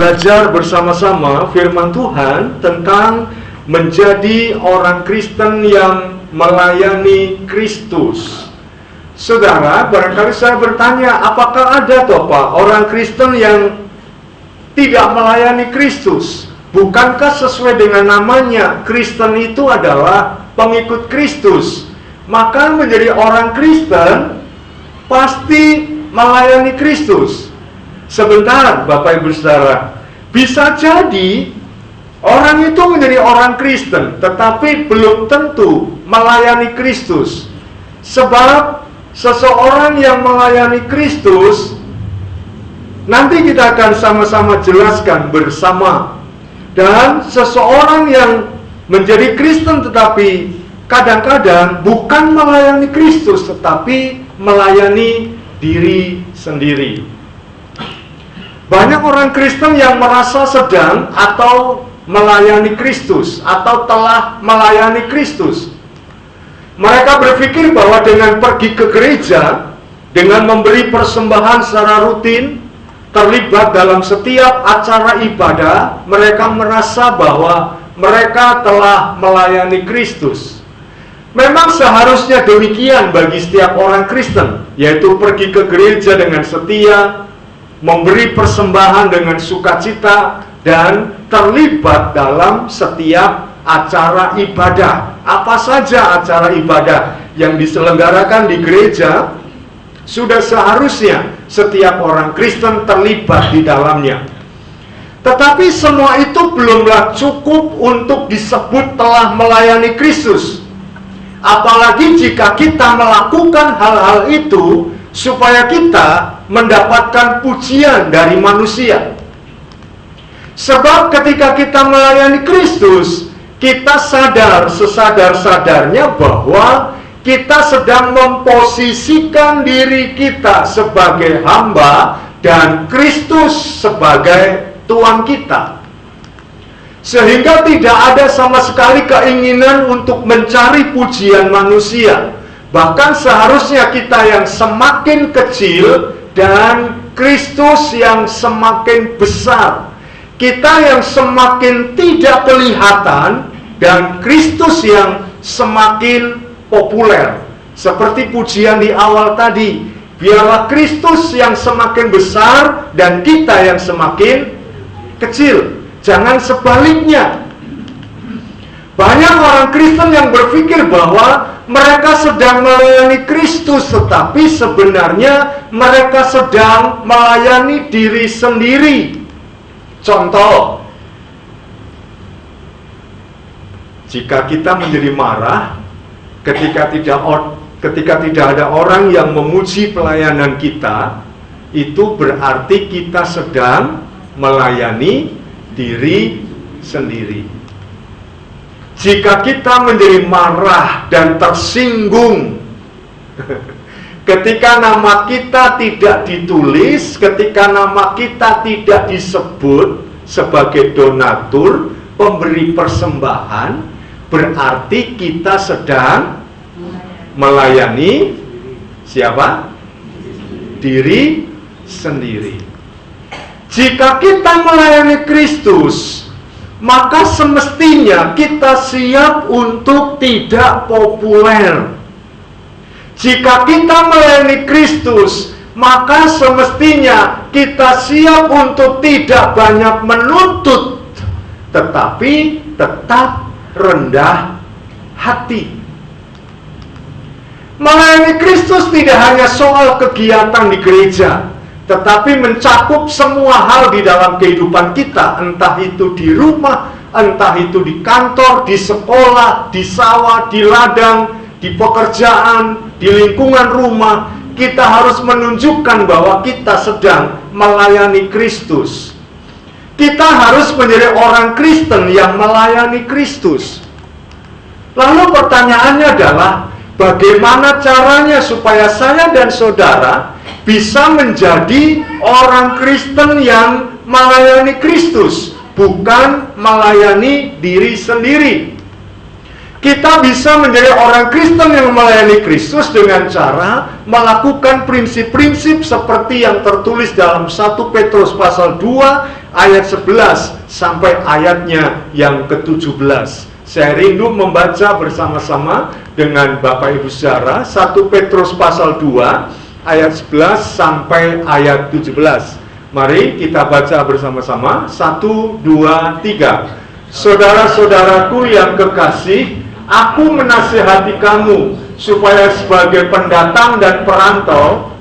belajar bersama-sama firman Tuhan tentang menjadi orang Kristen yang melayani Kristus. Saudara, barangkali saya bertanya, apakah ada toh Pak orang Kristen yang tidak melayani Kristus? Bukankah sesuai dengan namanya, Kristen itu adalah pengikut Kristus? Maka menjadi orang Kristen pasti melayani Kristus. Sebentar Bapak Ibu Saudara, bisa jadi orang itu menjadi orang Kristen tetapi belum tentu melayani Kristus. Sebab seseorang yang melayani Kristus, nanti kita akan sama-sama jelaskan bersama. Dan seseorang yang menjadi Kristen tetapi kadang-kadang bukan melayani Kristus tetapi melayani diri sendiri. Banyak orang Kristen yang merasa sedang atau melayani Kristus atau telah melayani Kristus. Mereka berpikir bahwa dengan pergi ke gereja, dengan memberi persembahan secara rutin, terlibat dalam setiap acara ibadah, mereka merasa bahwa mereka telah melayani Kristus. Memang seharusnya demikian bagi setiap orang Kristen, yaitu pergi ke gereja dengan setia, memberi persembahan dengan sukacita, dan terlibat dalam setiap acara ibadah. Apa saja acara ibadah yang diselenggarakan di gereja, sudah seharusnya setiap orang Kristen terlibat di dalamnya. Tetapi semua itu belumlah cukup untuk disebut telah melayani Kristus. Apalagi jika kita melakukan hal-hal itu supaya kita mendapatkan pujian dari manusia. Sebab ketika kita melayani Kristus, kita sadar sesadar-sadarnya bahwa kita sedang memposisikan diri kita sebagai hamba dan Kristus sebagai Tuhan kita. Sehingga tidak ada sama sekali keinginan untuk mencari pujian manusia. Bahkan seharusnya kita yang semakin kecil dan Kristus yang semakin besar. Kita yang semakin tidak kelihatan dan Kristus yang semakin populer. Seperti pujian di awal tadi, biarlah Kristus yang semakin besar dan kita yang semakin kecil. Jangan sebaliknya. Banyak orang Kristen yang berpikir bahwa mereka sedang melayani Kristus, tetapi sebenarnya mereka sedang melayani diri sendiri. Contoh, jika kita menjadi marah ketika tidak ada orang yang memuji pelayanan kita, itu berarti kita sedang melayani diri sendiri. Jika kita menjadi marah dan tersinggung ketika nama kita tidak ditulis, ketika nama kita tidak disebut sebagai donatur, pemberi persembahan, berarti kita sedang melayani siapa? Diri sendiri. Jika kita melayani Kristus, maka semestinya kita siap untuk tidak populer. Jika kita melayani Kristus, maka semestinya kita siap untuk tidak banyak menuntut, tetapi tetap rendah hati. Melayani Kristus tidak hanya soal kegiatan di gereja, tetapi mencakup semua hal di dalam kehidupan kita, entah itu di rumah, entah itu di kantor, di sekolah, di sawah, di ladang, di pekerjaan, di lingkungan rumah. Kita harus menunjukkan bahwa kita sedang melayani Kristus. Kita harus menjadi orang Kristen yang melayani Kristus. Lalu pertanyaannya adalah, bagaimana caranya supaya saya dan saudara bisa menjadi orang Kristen yang melayani Kristus, bukan melayani diri sendiri? Kita bisa menjadi orang Kristen yang melayani Kristus dengan cara melakukan prinsip-prinsip seperti yang tertulis dalam 1 Petrus pasal 2 ayat 11 sampai ayatnya yang ke-17. Saya rindu membaca bersama-sama dengan Bapak Ibu saudara 1 Petrus pasal 2 ayat 11 sampai ayat 17. Mari kita baca bersama-sama. 1, 2, 3. Saudara-saudaraku yang kekasih, aku menasihati kamu supaya sebagai pendatang dan perantau,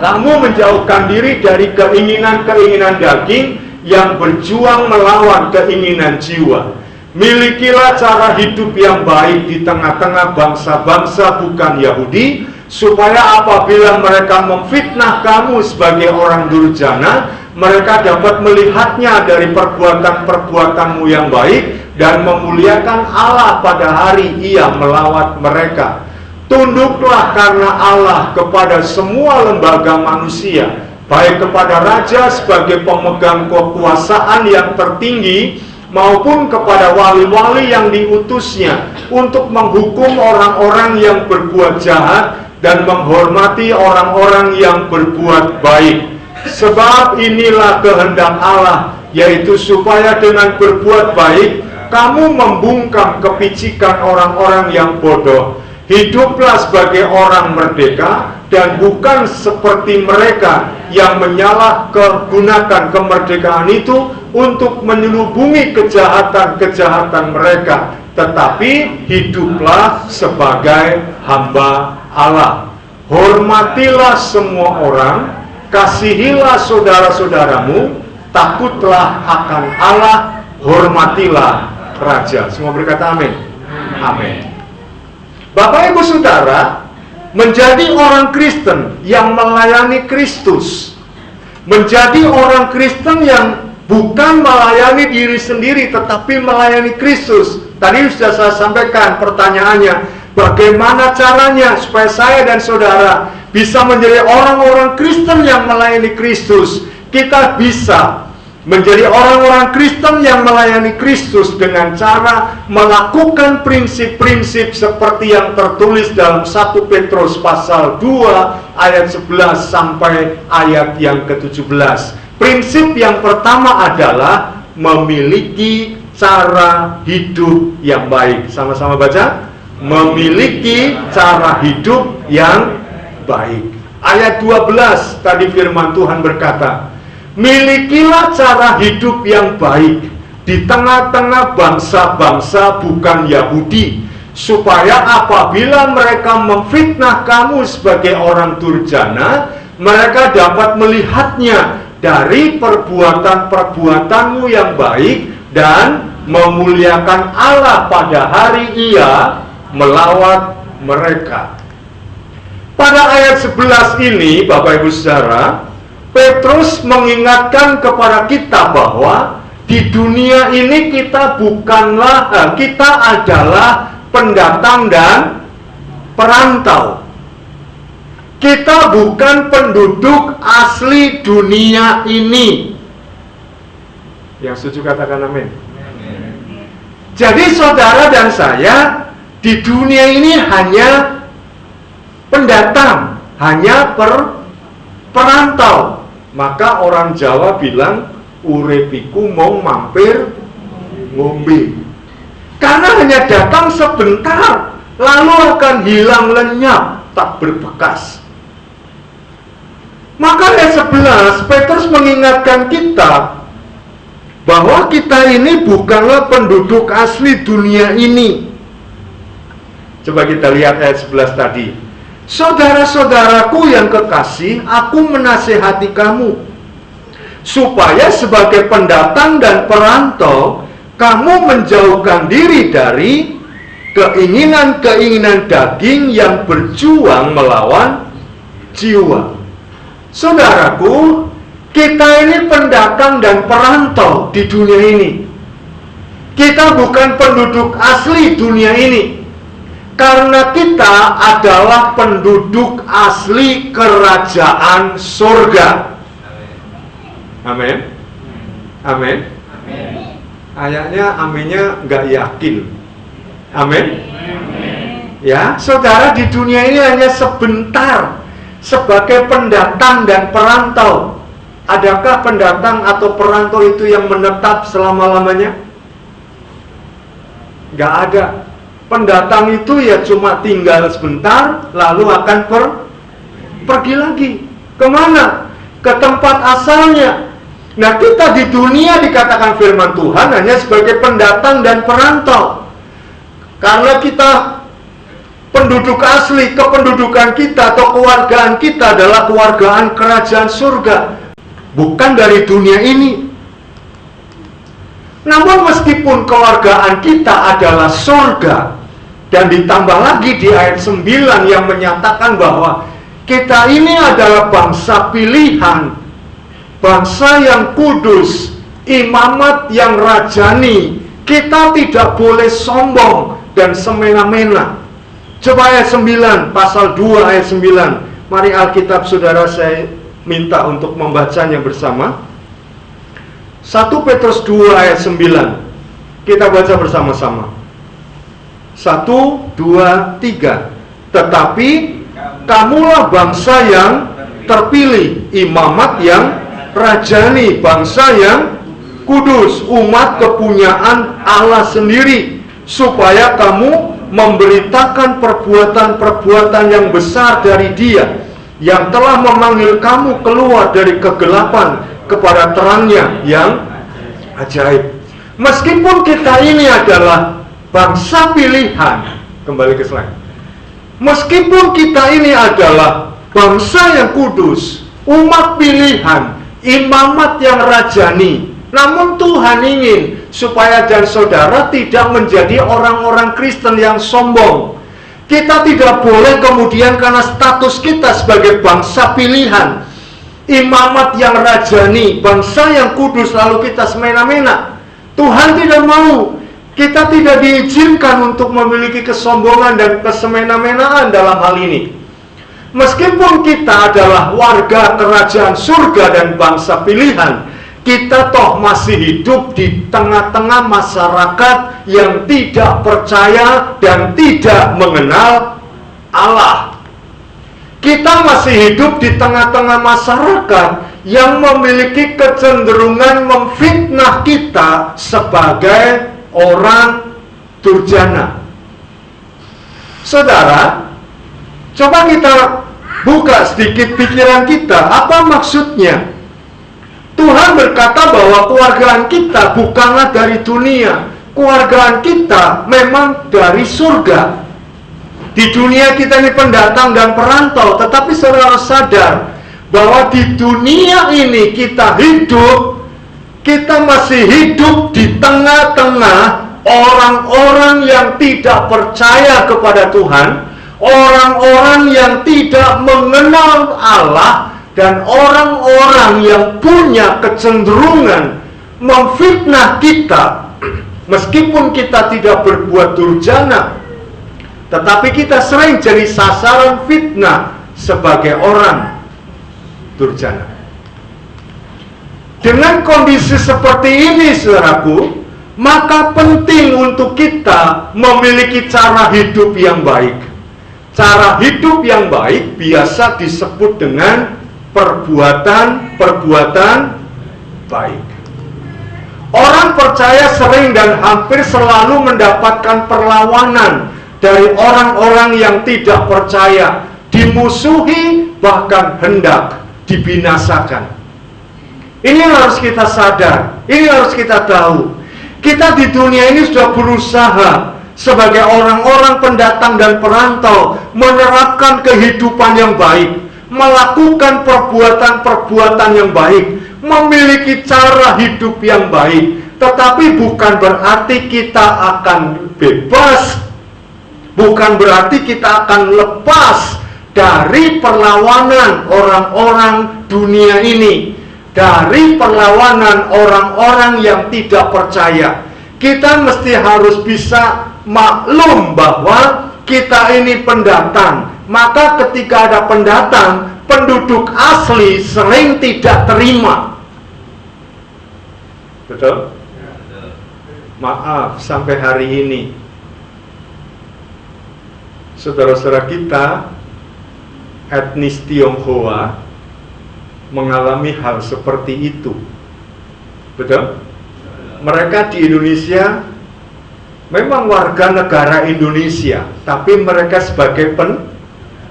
kamu menjauhkan diri dari keinginan-keinginan daging yang berjuang melawan keinginan jiwa. Milikilah cara hidup yang baik di tengah-tengah bangsa-bangsa bukan Yahudi, supaya apabila mereka memfitnah kamu sebagai orang durjana, mereka dapat melihatnya dari perbuatan-perbuatanmu yang baik dan memuliakan Allah pada hari Ia melawat mereka. Tunduklah karena Allah kepada semua lembaga manusia, baik kepada raja sebagai pemegang kekuasaan yang tertinggi, maupun kepada wali-wali yang diutusnya untuk menghukum orang-orang yang berbuat jahat dan menghormati orang-orang yang berbuat baik. Sebab inilah kehendak Allah, yaitu supaya dengan berbuat baik kamu membungkam kepicikan orang-orang yang bodoh. Hiduplah sebagai orang merdeka dan bukan seperti mereka yang menyalahgunakan kemerdekaan itu untuk menyelubungi kejahatan-kejahatan mereka, tetapi hiduplah sebagai hamba Allah. Hormatilah semua orang, kasihilah saudara-saudaramu, takutlah akan Allah, hormatilah raja. Semua berkata amin. Amin. Bapak Ibu Saudara, menjadi orang Kristen yang melayani Kristus, menjadi orang Kristen yang bukan melayani diri sendiri tetapi melayani Kristus. Tadi sudah saya sampaikan pertanyaannya, bagaimana caranya supaya saya dan saudara bisa menjadi orang-orang Kristen yang melayani Kristus? Kita bisa menjadi orang-orang Kristen yang melayani Kristus dengan cara melakukan prinsip-prinsip seperti yang tertulis dalam 1 Petrus pasal 2 ayat 11 sampai ayat yang ke-17. Prinsip yang pertama adalah memiliki cara hidup yang baik. Sama-sama baca. Memiliki cara hidup yang baik. Ayat 12 tadi firman Tuhan berkata, milikilah cara hidup yang baik di tengah-tengah bangsa-bangsa bukan Yahudi, supaya apabila mereka memfitnah kamu sebagai orang durjana, mereka dapat melihatnya dari perbuatan-perbuatanmu yang baik dan memuliakan Allah pada hari Ia melawat mereka. Pada ayat 11 ini, Bapak Ibu Saudara, Petrus mengingatkan kepada kita bahwa di dunia ini kita adalah pendatang dan perantau. Kita bukan penduduk asli dunia ini. Yang setuju katakan amin. Jadi saudara dan saya di dunia ini hanya pendatang, hanya perantau. Maka orang Jawa bilang, urepiku mau mampir ngombe. Karena hanya datang sebentar, lalu akan hilang lenyap, tak berbekas. Maka ayat 11, Petrus mengingatkan kita bahwa kita ini bukanlah penduduk asli dunia ini. Coba kita lihat ayat 11 tadi. Saudara-saudaraku yang kekasih, aku menasihati kamu supaya sebagai pendatang dan perantau, kamu menjauhkan diri dari keinginan-keinginan daging yang berjuang melawan jiwa. Saudaraku, kita ini pendatang dan perantau di dunia ini. Kita bukan penduduk asli dunia ini. Karena kita adalah penduduk asli kerajaan surga. Amin. Amin. Ayatnya aminnya nggak yakin. Amin. Ya, saudara, di dunia ini hanya sebentar sebagai pendatang dan perantau. Adakah pendatang atau perantau itu yang menetap selama-lamanya? Gak ada. Pendatang itu ya cuma tinggal sebentar, lalu akan pergi lagi. Kemana? Ke tempat asalnya. Nah, kita di dunia dikatakan firman Tuhan hanya sebagai pendatang dan perantau. Karena kita penduduk asli, kependudukan kita atau kewargaan kita adalah kewargaan kerajaan surga, bukan dari dunia ini. Namun meskipun kewargaan kita adalah surga, dan ditambah lagi di ayat 9 yang menyatakan bahwa kita ini adalah bangsa pilihan, bangsa yang kudus, imamat yang rajani. Kita tidak boleh sombong dan semena-mena. Coba ayat 9, pasal 2 ayat 9. Mari Alkitab saudara saya minta untuk membacanya bersama. 1 Petrus 2 ayat 9. Kita baca bersama-sama. 1, 2, 3. Tetapi kamulah bangsa yang terpilih, imamat yang rajani, bangsa yang kudus, umat kepunyaan Allah sendiri, supaya kamu memberitakan perbuatan-perbuatan yang besar dari Dia yang telah memanggil kamu keluar dari kegelapan kepada terangnya yang ajaib. Meskipun kita ini adalah bangsa pilihan, kembali ke slide. Meskipun kita ini adalah bangsa yang kudus, umat pilihan, imamat yang rajani, namun Tuhan ingin supaya dan saudara tidak menjadi orang-orang Kristen yang sombong. Kita tidak boleh kemudian karena status kita sebagai bangsa pilihan, imamat yang rajani, bangsa yang kudus, lalu kita semena-mena. Tuhan tidak mau. Kita tidak diizinkan untuk memiliki kesombongan dan kesemena-menaan dalam hal ini. Meskipun kita adalah warga kerajaan surga dan bangsa pilihan, kita toh masih hidup di tengah-tengah masyarakat yang tidak percaya dan tidak mengenal Allah. Kita masih hidup di tengah-tengah masyarakat yang memiliki kecenderungan memfitnah kita sebagai orang durjana. Saudara, coba kita buka sedikit pikiran kita. Apa maksudnya? Tuhan berkata bahwa kewargaan kita bukanlah dari dunia. Kewargaan kita memang dari surga. Di dunia kita ini pendatang dan perantau, tetapi saudara sadar bahwa di dunia ini kita hidup, kita masih hidup di tengah-tengah orang-orang yang tidak percaya kepada Tuhan, orang-orang yang tidak mengenal Allah, dan orang-orang yang punya kecenderungan memfitnah kita. Meskipun kita tidak berbuat durjana, tetapi kita sering jadi sasaran fitnah sebagai orang durjana. Dengan kondisi seperti ini, saudaraku, maka penting untuk kita memiliki cara hidup yang baik. Cara hidup yang baik biasa disebut dengan perbuatan-perbuatan baik. Orang percaya sering dan hampir selalu mendapatkan perlawanan dari orang-orang yang tidak percaya, dimusuhi, bahkan hendak dibinasakan. Ini harus kita sadar, ini harus kita tahu. Kita di dunia ini sudah berusaha sebagai orang-orang pendatang dan perantau menerapkan kehidupan yang baik, melakukan perbuatan-perbuatan yang baik, memiliki cara hidup yang baik. Tetapi bukan berarti kita akan bebas, bukan berarti kita akan lepas dari perlawanan orang-orang dunia ini, dari perlawanan orang-orang yang tidak percaya. Kita mesti harus bisa maklum bahwa kita ini pendatang. Maka ketika ada pendatang, penduduk asli sering tidak terima. Betul? Maaf, sampai hari ini saudara-saudara kita etnis Tionghoa mengalami hal seperti itu. Betul? Mereka di Indonesia memang warga negara Indonesia, tapi mereka sebagai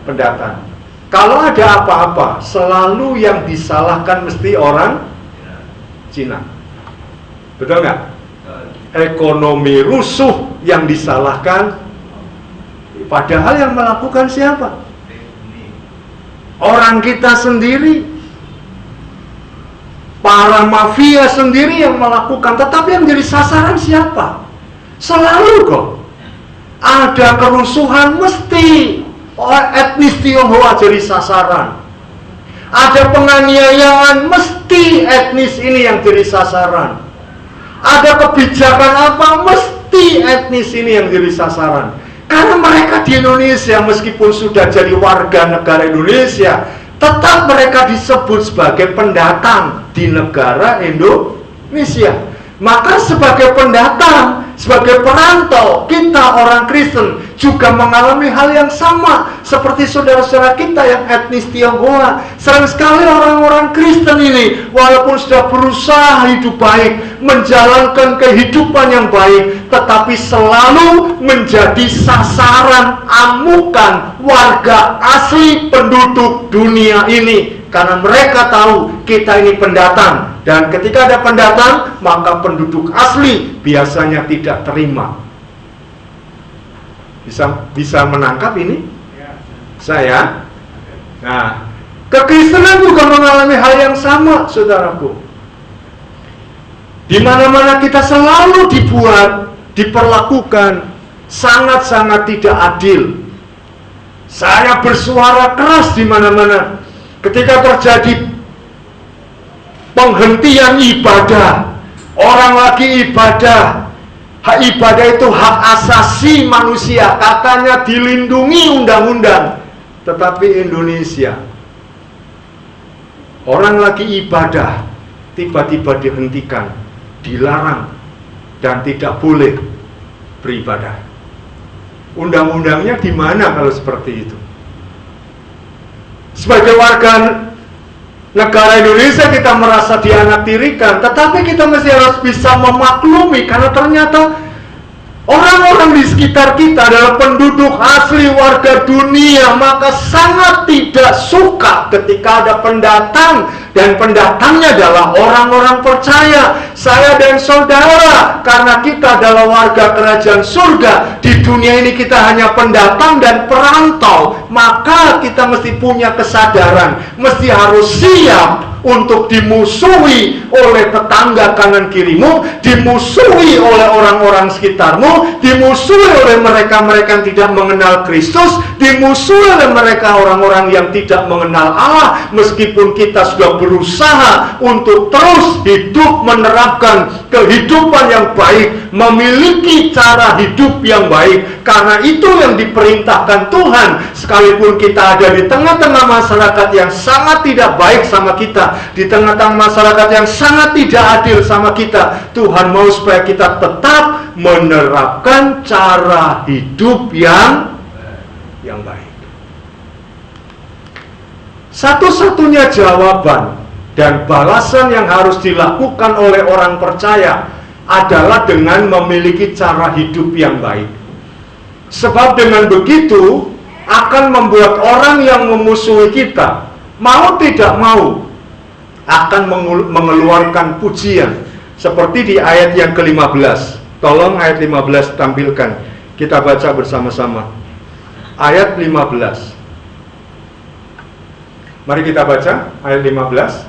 pendatang. Kalau ada apa-apa, selalu yang disalahkan mesti orang Cina. Betul nggak? Ekonomi rusuh yang disalahkan, padahal yang melakukan siapa? Orang kita sendiri, para mafia sendiri yang melakukan. Tetapi yang jadi sasaran siapa? Selalu kok ada kerusuhan, mesti etnis Tionghoa jadi sasaran. Ada penganiayaan, mesti etnis ini yang jadi sasaran. Ada kebijakan apa, mesti etnis ini yang jadi sasaran. Karena mereka di Indonesia, meskipun sudah jadi warga negara Indonesia, tetap mereka disebut sebagai pendatang di negara Indonesia. Maka sebagai pendatang, sebagai perantau, kita orang Kristen juga mengalami hal yang sama seperti saudara-saudara kita yang etnis Tionghoa. Sering sekali orang-orang Kristen ini, walaupun sudah berusaha hidup baik, menjalankan kehidupan yang baik, tetapi selalu menjadi sasaran amukan warga asli penduduk dunia ini. Karena mereka tahu kita ini pendatang, dan ketika ada pendatang, maka penduduk asli biasanya tidak terima. Bisa menangkap ini? Saya? Nah, kekristenan juga mengalami hal yang sama, saudaraku. Di mana-mana kita selalu diperlakukan sangat-sangat tidak adil. Saya bersuara keras di mana-mana. Ketika terjadi penghentian ibadah, orang lagi ibadah, hak ibadah itu hak asasi manusia, katanya dilindungi undang-undang. Tetapi Indonesia, orang lagi ibadah, tiba-tiba dihentikan, dilarang, dan tidak boleh beribadah. Undang-undangnya di mana kalau seperti itu? Sebagai warga negara Indonesia kita merasa dianaktirikan, tetapi kita mesti harus bisa memaklumi karena ternyata orang-orang di sekitar kita adalah penduduk asli warga dunia, maka sangat tidak suka ketika ada pendatang, dan pendatangnya adalah orang-orang percaya. Saya dan saudara, karena kita adalah warga kerajaan surga, di dunia ini kita hanya pendatang dan perantau, maka kita mesti punya kesadaran, mesti harus siap untuk dimusuhi oleh tetangga kanan kirimu, dimusuhi oleh orang-orang sekitarmu, dimusuhi oleh mereka-mereka yang tidak mengenal Kristus, dimusuhi oleh mereka orang-orang yang tidak mengenal Allah. Meskipun kita sudah berusaha untuk terus hidup menerapkan kehidupan yang baik, memiliki cara hidup yang baik, karena itu yang diperintahkan Tuhan. Sekalipun kita ada di tengah-tengah masyarakat yang sangat tidak baik sama kita, di tengah-tengah masyarakat yang sangat tidak adil sama kita, Tuhan mau supaya kita tetap menerapkan cara hidup yang baik. Satu-satunya jawaban dan balasan yang harus dilakukan oleh orang percaya adalah dengan memiliki cara hidup yang baik. Sebab dengan begitu akan membuat orang yang memusuhi kita, mau tidak mau, akan mengeluarkan pujian. Seperti di ayat yang ke-15. Tolong ayat 15 tampilkan. Kita baca bersama-sama. Ayat 15. Mari kita baca ayat 15.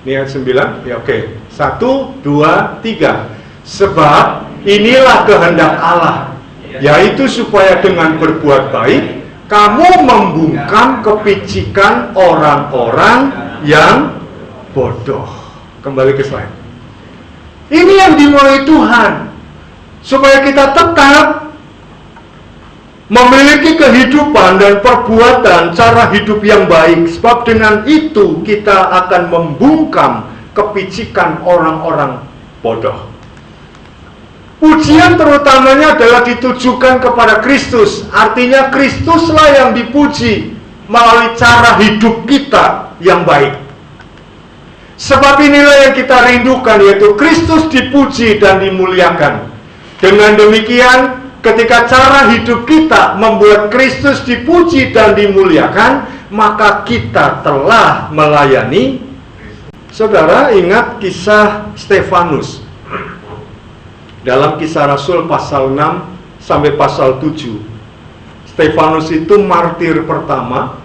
Ini ayat 9. Ya, oke. 1, 2, 3. Sebab inilah kehendak Allah, yaitu supaya dengan berbuat baik kamu membungkam kepicikan orang-orang yang bodoh. Kembali ke slide. Ini yang dimulai Tuhan, supaya kita tetap memiliki kehidupan dan perbuatan cara hidup yang baik. Sebab dengan itu kita akan membungkam kepicikan orang-orang bodoh. Pujian terutamanya adalah ditujukan kepada Kristus. Artinya Kristuslah yang dipuji melalui cara hidup kita yang baik. Sebab inilah yang kita rindukan, yaitu Kristus dipuji dan dimuliakan. Dengan demikian, ketika cara hidup kita membuat Kristus dipuji dan dimuliakan, maka kita telah melayani. Saudara ingat kisah Stefanus dalam Kisah Rasul pasal 6 sampai pasal 7. Stefanus itu martir pertama,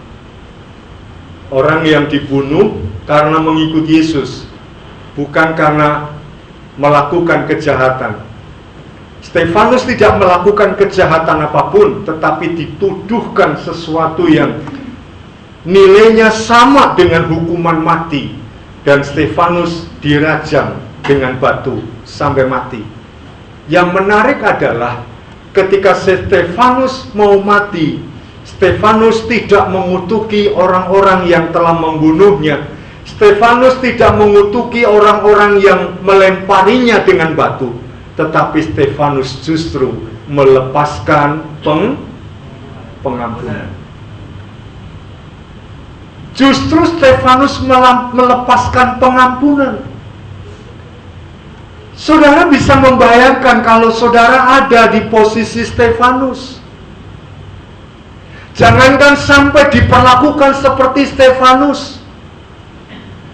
orang yang dibunuh karena mengikuti Yesus, bukan karena melakukan kejahatan. Stefanus tidak melakukan kejahatan apapun, tetapi dituduhkan sesuatu yang nilainya sama dengan hukuman mati, dan Stefanus dirajam dengan batu sampai mati. Yang menarik adalah ketika Stefanus mau mati, Stefanus tidak mengutuki orang-orang yang telah membunuhnya. Stefanus tidak mengutuki orang-orang yang melemparinya dengan batu, tetapi Stefanus justru melepaskan pengampunan. Justru Stefanus melepaskan pengampunan. Saudara bisa membayangkan kalau saudara ada di posisi Stefanus. Jangankan sampai diperlakukan seperti Stefanus,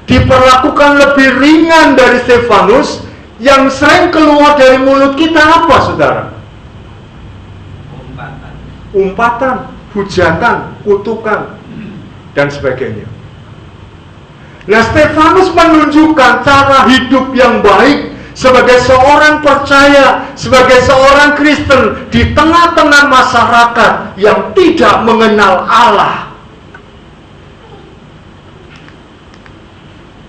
diperlakukan lebih ringan dari Stefanus. Yang sering keluar dari mulut kita apa, saudara? Umpatan, hujatan, kutukan, dan sebagainya. Nah, Stefanus menunjukkan cara hidup yang baik sebagai seorang percaya, sebagai seorang Kristen di tengah-tengah masyarakat yang tidak mengenal Allah.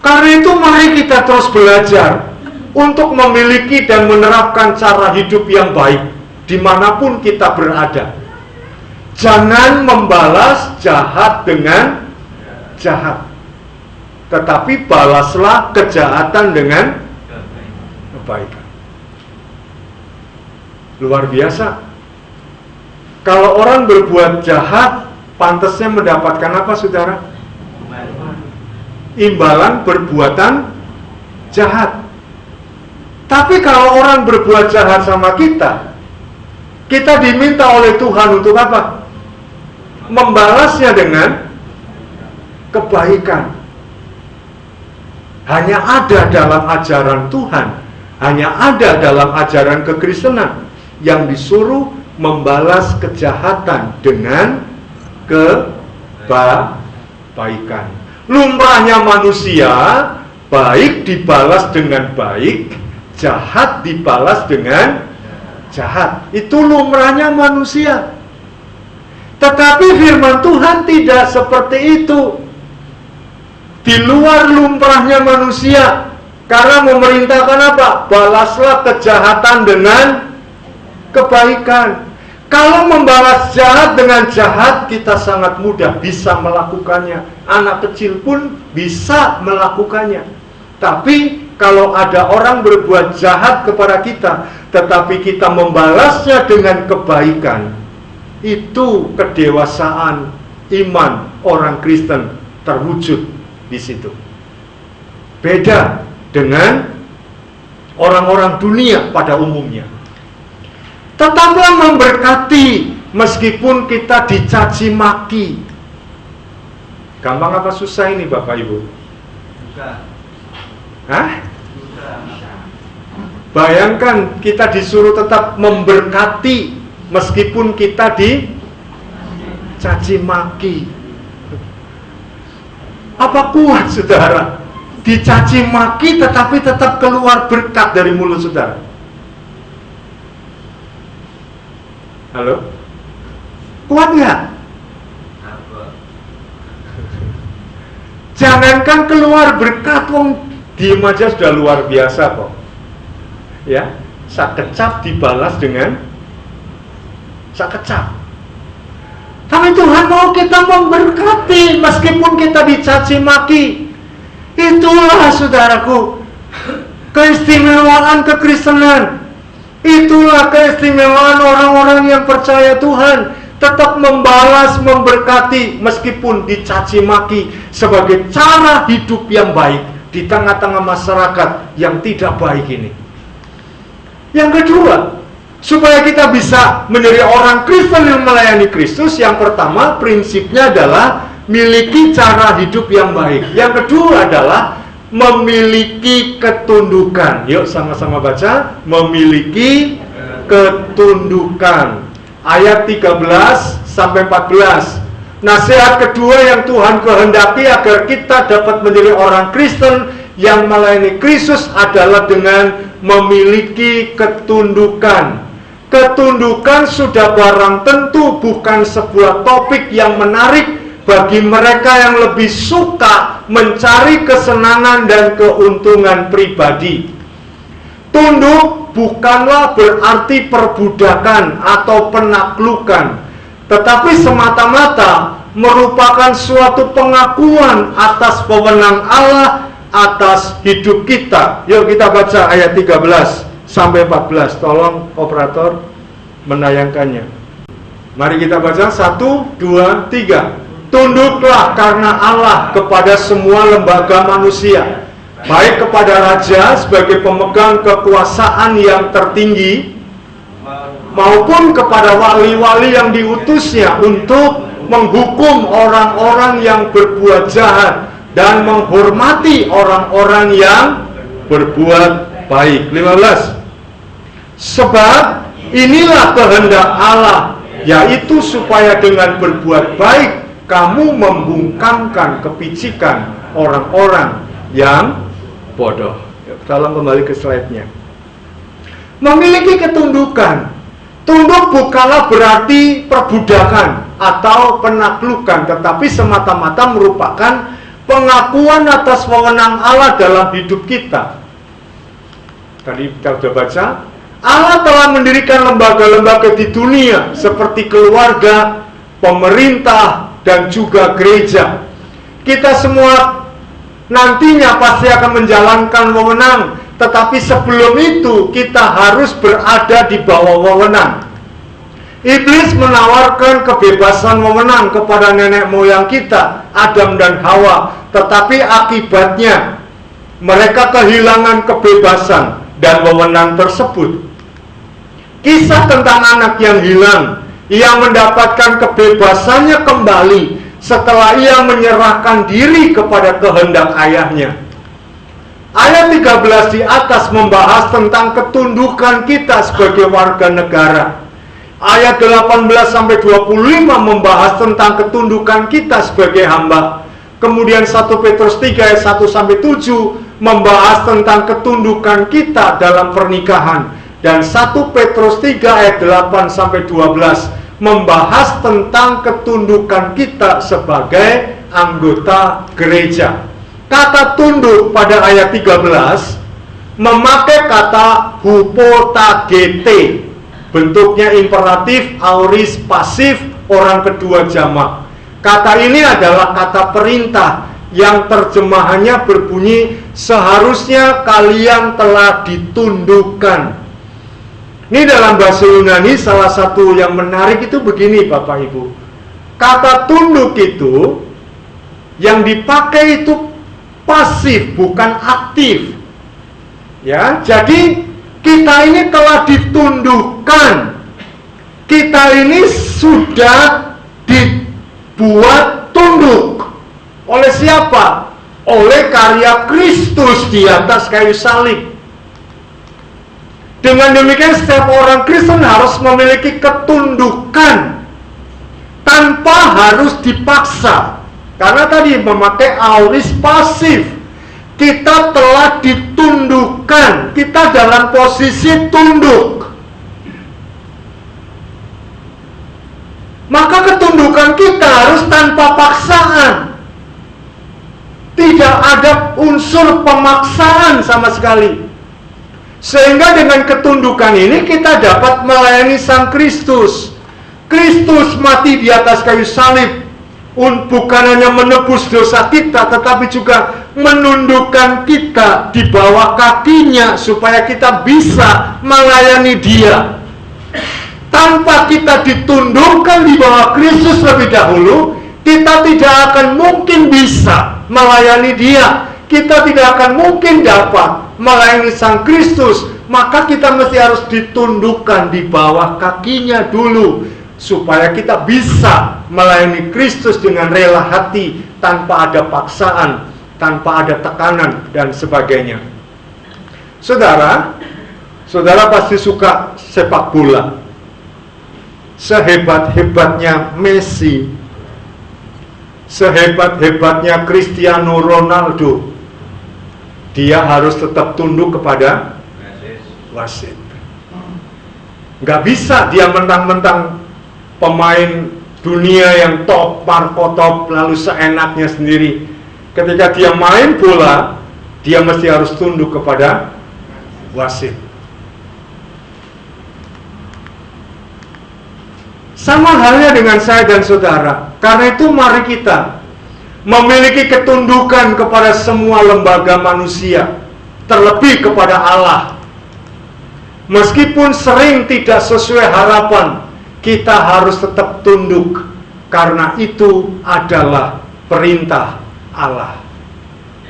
Karena itu mari kita terus belajar untuk memiliki dan menerapkan cara hidup yang baik dimanapun kita berada. Jangan membalas jahat dengan jahat, tetapi balaslah kejahatan dengan kebaikan. Luar biasa. Kalau orang berbuat jahat, pantasnya mendapatkan apa, saudara? Imbalan perbuatan jahat. Tapi kalau orang berbuat jahat sama kita, kita diminta oleh Tuhan untuk apa? Membalasnya dengan kebaikan. Hanya ada dalam ajaran Tuhan, hanya ada dalam ajaran kekristenan yang disuruh membalas kejahatan dengan kebaikan. Lumrahnya manusia, baik dibalas dengan baik, jahat dibalas dengan jahat. Itu lumrahnya manusia. Tetapi firman Tuhan tidak seperti itu. Di luar lumrahnya manusia, karena memerintahkan apa? Balaslah kejahatan dengan kebaikan. Kalau membalas jahat dengan jahat, kita sangat mudah bisa melakukannya. Anak kecil pun bisa melakukannya. Tapi kalau ada orang berbuat jahat kepada kita, tetapi kita membalasnya dengan kebaikan, itu kedewasaan iman orang Kristen terwujud di situ. Beda dengan orang-orang dunia pada umumnya. Tetaplah memberkati meskipun kita dicaci maki. Gampang apa susah ini, Bapak Ibu? Susah. Hah? Bayangkan kita disuruh tetap memberkati meskipun kita dicaci maki. Apa kuat, saudara? Dicaci maki tetapi tetap keluar berkat dari mulut saudara. Halo? Kuat nggak? Jangankan keluar berkat, wong diem aja sudah luar biasa kok. Ya, sakecap dibalas dengan sakecap. Tapi Tuhan mau kita memberkati meskipun kita dicaci maki. Itulah, saudaraku, keistimewaan kekristenan. Itulah keistimewaan orang-orang yang percaya Tuhan, tetap membalas, memberkati meskipun dicaci maki sebagai cara hidup yang baik di tengah-tengah masyarakat yang tidak baik ini. Yang kedua, supaya kita bisa menjadi orang Kristen yang melayani Kristus, yang pertama prinsipnya adalah miliki cara hidup yang baik. Yang kedua adalah memiliki ketundukan. Yuk sama-sama baca, memiliki ketundukan. Ayat 13 sampai 14. Nasihat kedua yang Tuhan kehendaki agar kita dapat menjadi orang Kristen yang melayani Kristus adalah dengan memiliki ketundukan. Ketundukan sudah barang tentu bukan sebuah topik yang menarik bagi mereka yang lebih suka mencari kesenangan dan keuntungan pribadi. Tunduk bukanlah berarti perbudakan atau penaklukan, tetapi semata-mata merupakan suatu pengakuan atas wewenang Allah atas hidup kita. Yuk kita baca ayat 13 sampai 14. Tolong operator menayangkannya. Mari kita baca 1, 2, 3. Tunduklah karena Allah kepada semua lembaga manusia, baik kepada raja sebagai pemegang kekuasaan yang tertinggi, maupun kepada wali-wali yang diutusnya untuk menghukum orang-orang yang berbuat jahat dan menghormati orang-orang yang berbuat baik. 15. Sebab inilah kehendak Allah, yaitu supaya dengan berbuat baik kamu membungkamkan kepicikan orang-orang yang bodoh. Tolong kembali ke slide-nya. Memiliki ketundukan. Tunduk bukanlah berarti perbudakan atau penaklukan, tetapi semata-mata merupakan pengakuan atas wewenang Allah dalam hidup kita. Tadi kita sudah baca, Allah telah mendirikan lembaga-lembaga di dunia seperti keluarga, pemerintah, dan juga gereja. Kita semua nantinya pasti akan menjalankan wewenang, tetapi sebelum itu kita harus berada di bawah wewenang. Iblis menawarkan kebebasan wewenang kepada nenek moyang kita, Adam dan Hawa, tetapi akibatnya mereka kehilangan kebebasan dan wewenang tersebut. Kisah tentang anak yang hilang, ia mendapatkan kebebasannya kembali setelah ia menyerahkan diri kepada kehendak ayahnya. Ayat 13 di atas membahas tentang ketundukan kita sebagai warga negara. Ayat 18-25 membahas tentang ketundukan kita sebagai hamba. Kemudian 1 Petrus 3 ayat 1-7 membahas tentang ketundukan kita dalam pernikahan. Dan 1 Petrus 3 ayat 8-12 membahas tentang ketundukan kita sebagai anggota gereja. Kata tunduk pada ayat 13 memakai kata hupotagete, bentuknya imperatif, aorist, pasif, orang kedua jamak. Kata ini adalah kata perintah yang terjemahannya berbunyi seharusnya kalian telah ditundukkan. Ini dalam bahasa Yunani salah satu yang menarik itu begini Bapak Ibu. Kata tunduk itu yang dipakai itu pasif, bukan aktif. Ya, jadi kita ini telah ditundukkan. Kita ini sudah dibuat tunduk. Oleh siapa? Oleh karya Kristus di atas kayu salib. Dengan demikian setiap orang Kristen harus memiliki ketundukan tanpa harus dipaksa. Karena tadi memakai aorist pasif. Kita telah ditundukkan. Kita dalam posisi tunduk. Maka ketundukan kita harus tanpa paksaan. Tidak ada unsur pemaksaan sama sekali. Sehingga dengan ketundukan ini kita dapat melayani Sang Kristus. Kristus mati di atas kayu salib. Bukan hanya menebus dosa kita, tetapi juga menundukkan kita di bawah kakinya supaya kita bisa melayani Dia. Tanpa kita ditundukkan di bawah Kristus lebih dahulu, kita tidak akan mungkin bisa melayani Dia. kita tidak akan mungkin dapat melayani Sang Kristus, maka kita mesti harus ditundukkan di bawah kakinya dulu, supaya kita bisa melayani Kristus dengan rela hati, tanpa ada paksaan, tanpa ada tekanan, dan sebagainya. Saudara pasti suka sepak bola. Sehebat-hebatnya Messi, sehebat-hebatnya Cristiano Ronaldo, dia harus tetap tunduk kepada wasit. Nggak bisa dia mentang-mentang pemain dunia yang top, markotop, lalu seenaknya sendiri. Ketika dia main bola, dia mesti harus tunduk kepada wasit. Sama halnya dengan saya dan saudara. Karena itu mari kita memiliki ketundukan kepada semua lembaga manusia, terlebih kepada Allah. Meskipun sering tidak sesuai harapan, kita harus tetap tunduk, karena itu adalah perintah Allah.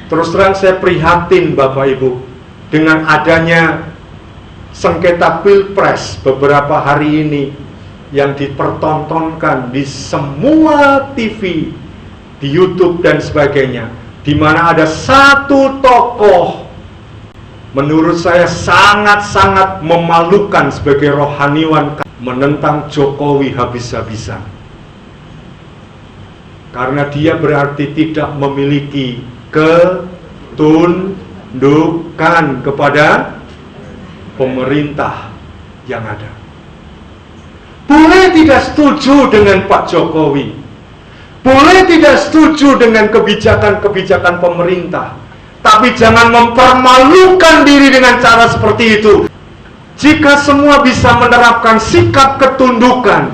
Terus terang saya prihatin Bapak Ibu, dengan adanya sengketa Pilpres beberapa hari ini yang dipertontonkan di semua TV, di YouTube dan sebagainya, di mana ada satu tokoh menurut saya sangat-sangat memalukan sebagai rohaniwan, menentang Jokowi habis-habisan. Karena dia berarti tidak memiliki ketundukan kepada pemerintah yang ada. Boleh tidak setuju dengan Pak Jokowi, boleh tidak setuju dengan kebijakan-kebijakan pemerintah, tapi jangan mempermalukan diri dengan cara seperti itu. Jika semua bisa menerapkan sikap ketundukan,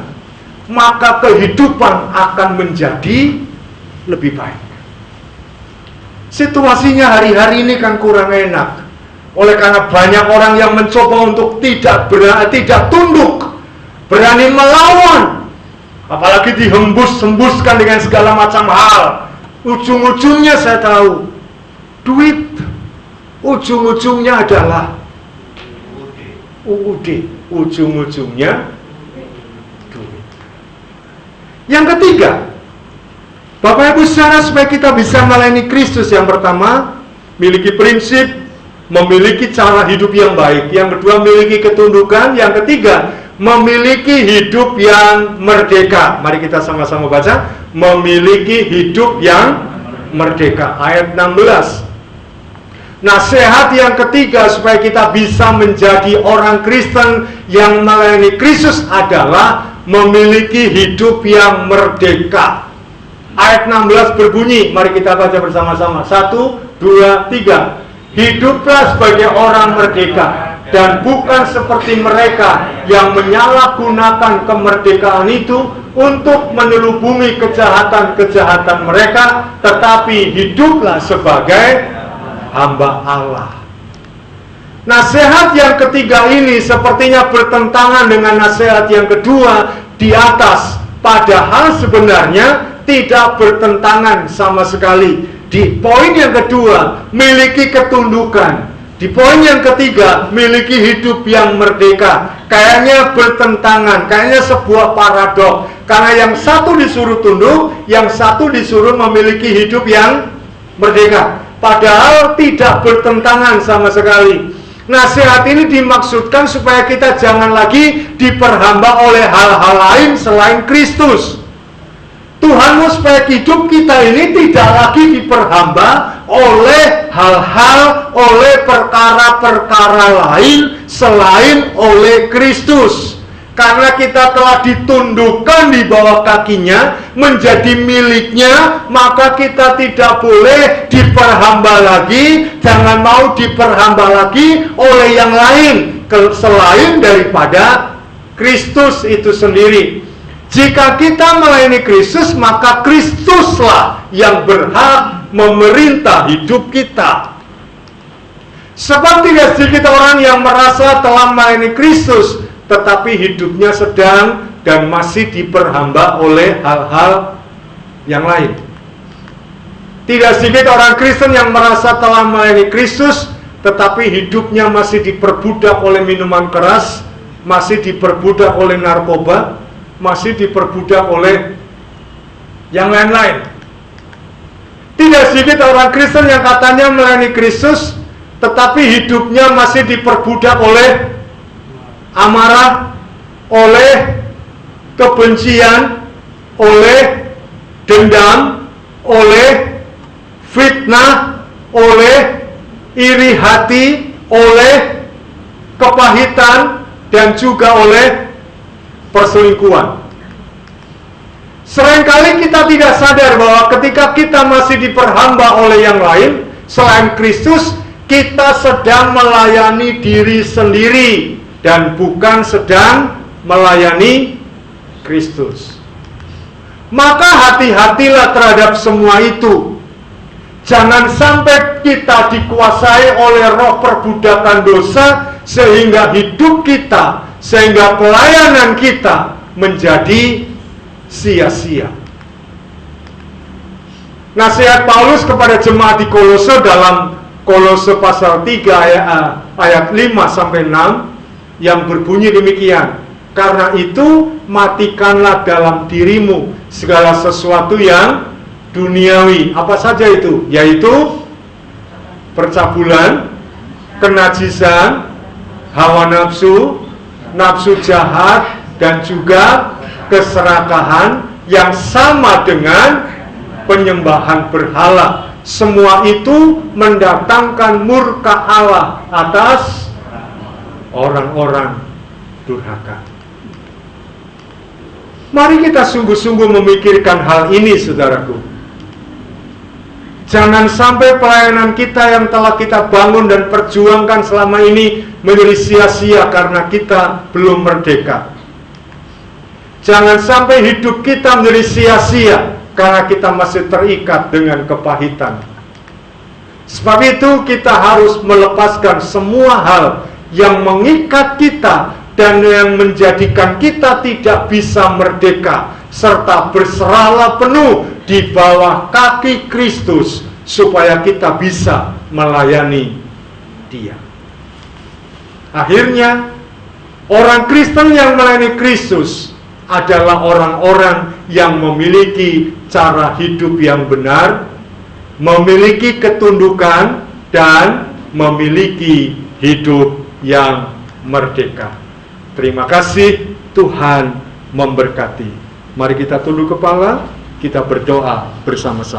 maka kehidupan akan menjadi lebih baik. Situasinya hari-hari ini kan kurang enak, oleh karena banyak orang yang mencoba untuk tidak tunduk, berani melawan, apalagi dihembus-hembuskan dengan segala macam hal. Ujung-ujungnya saya tahu, duit. Ujung-ujungnya adalah UUD. Ujung-ujungnya duit. Yang ketiga, Bapak Ibu saudara, supaya kita bisa melayani Kristus, yang pertama, miliki prinsip, memiliki cara hidup yang baik. Yang kedua, memiliki ketundukan. Yang ketiga, memiliki hidup yang merdeka. Mari kita sama-sama baca. Memiliki hidup yang merdeka. Ayat 16. Nasihat yang ketiga supaya kita bisa menjadi orang Kristen yang melayani Kristus adalah memiliki hidup yang merdeka. Ayat 16 berbunyi, mari kita baca bersama-sama. 1, 2, 3. Hiduplah sebagai orang merdeka, dan bukan seperti mereka yang menyalahgunakan kemerdekaan itu untuk menelubungi kejahatan-kejahatan mereka, tetapi hiduplah sebagai hamba Allah. Nasihat yang ketiga ini sepertinya bertentangan dengan nasihat yang kedua di atas, padahal sebenarnya tidak bertentangan sama sekali. Di poin yang kedua, miliki ketundukan. Di poin yang ketiga, miliki hidup yang merdeka. Kayaknya bertentangan, kayaknya sebuah paradok. Karena yang satu disuruh tunduk, yang satu disuruh memiliki hidup yang merdeka. Padahal tidak bertentangan sama sekali. Nasihat ini dimaksudkan supaya kita jangan lagi diperhamba oleh hal-hal lain selain Kristus. Tuhan mau supaya hidup kita ini tidak lagi diperhamba oleh hal-hal, oleh perkara-perkara lain selain oleh Kristus. Karena kita telah ditundukkan di bawah kakinya, menjadi miliknya, maka kita tidak boleh diperhamba lagi, jangan mau diperhamba lagi oleh yang lain selain daripada Kristus itu sendiri. Jika kita melayani Kristus, maka Kristuslah yang berhak memerintah hidup kita. Sebab tidak sedikit orang yang merasa telah melayani Kristus, tetapi hidupnya sedang dan masih diperhamba oleh hal-hal yang lain. Tidak sedikit orang Kristen yang merasa telah melayani Kristus, tetapi hidupnya masih diperbudak oleh minuman keras, masih diperbudak oleh narkoba, masih diperbudak oleh yang lain-lain. Tidak sedikit orang Kristen yang katanya melayani Kristus, tetapi hidupnya masih diperbudak oleh amarah, oleh kebencian, oleh dendam, oleh fitnah, oleh iri hati, oleh kepahitan, dan juga oleh perselingkuhan. Seringkali kita tidak sadar bahwa ketika kita masih diperhamba oleh yang lain selain Kristus, kita sedang melayani diri sendiri dan bukan sedang melayani Kristus. Maka hati-hatilah terhadap semua itu. Jangan sampai kita dikuasai oleh roh perbudakan dosa sehingga hidup kita, sehingga pelayanan kita menjadi sia-sia. Nasihat Paulus kepada jemaat di Kolose dalam Kolose pasal 3 ayat 5 sampai 6 yang berbunyi demikian. Karena itu matikanlah dalam dirimu segala sesuatu yang duniawi. Apa saja itu? Yaitu percabulan, kenajisan, hawa nafsu, nafsu jahat, dan juga keserakahan yang sama dengan penyembahan berhala. Semua itu mendatangkan murka Allah atas orang-orang durhaka. Mari kita sungguh-sungguh memikirkan hal ini, saudaraku. Jangan sampai pelayanan kita yang telah kita bangun dan perjuangkan selama ini menjadi sia-sia karena kita belum merdeka. Jangan sampai hidup kita menjadi sia-sia karena kita masih terikat dengan kepahitan. Sebab itu kita harus melepaskan semua hal yang mengikat kita dan yang menjadikan kita tidak bisa merdeka, serta berserahlah penuh di bawah kaki Kristus supaya kita bisa melayani Dia. Akhirnya, orang Kristen yang melayani Kristus adalah orang-orang yang memiliki cara hidup yang benar, memiliki ketundukan, dan memiliki hidup yang merdeka. Terima kasih, Tuhan memberkati. Mari kita tunduk kepala, kita berdoa bersama-sama.